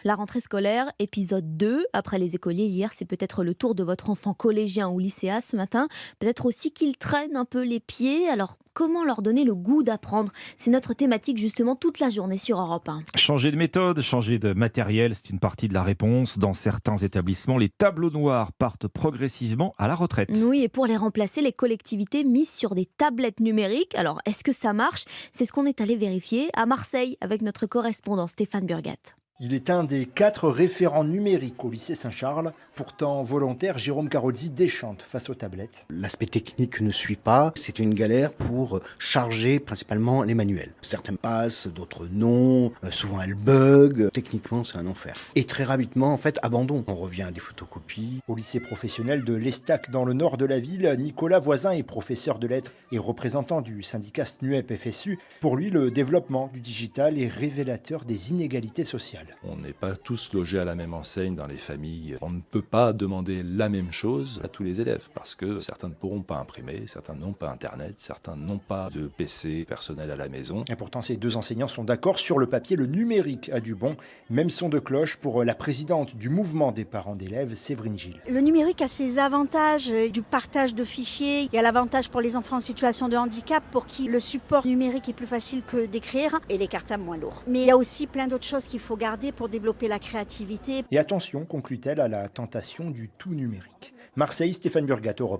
La rentrée scolaire, épisode 2. Après les écoliers, hier, c'est peut-être le tour de votre enfant collégien ou lycéen ce matin. Peut-être aussi qu'il traîne un peu les pieds. Alors, comment leur donner le goût d'apprendre? C'est notre thématique justement toute la journée sur Europe 1. Changer de méthode, changer de matériel, c'est une partie de la réponse. Dans certains établissements, les tableaux noirs partent progressivement à la retraite. Oui, et pour les remplacer, les collectivités misent sur des tablettes numériques. Alors, est-ce que ça marche? C'est ce qu'on est allé vérifier à Marseille avec notre correspondant Stéphane Burgat. Il est un des 4 référents numériques au lycée Saint-Charles. Pourtant volontaire, Jérôme Carozzi déchante face aux tablettes. L'aspect technique ne suit pas. C'est une galère pour charger principalement les manuels. Certains passent, d'autres non. Souvent elles bug. Techniquement, c'est un enfer. Et très rapidement, en fait, abandon. On revient à des photocopies. Au lycée professionnel de l'Estac dans le nord de la ville, Nicolas Voisin est professeur de lettres et représentant du syndicat SNUEP-FSU. Pour lui, le développement du digital est révélateur des inégalités sociales. On n'est pas tous logés à la même enseigne dans les familles. On ne peut pas demander la même chose à tous les élèves parce que certains ne pourront pas imprimer, certains n'ont pas Internet, certains n'ont pas de PC personnel à la maison. Et pourtant, ces 2 enseignants sont d'accord sur le papier. Le numérique a du bon. Même son de cloche pour la présidente du mouvement des parents d'élèves, Séverine Gilles. Le numérique a ses avantages du partage de fichiers. Il y a l'avantage pour les enfants en situation de handicap pour qui le support numérique est plus facile que d'écrire et les cartables moins lourds. Mais il y a aussi plein d'autres choses qu'il faut garder pour développer la créativité. Et attention, conclut-elle, à la tentation du tout numérique. Marseille, Stéphane Burgat, Europe 1.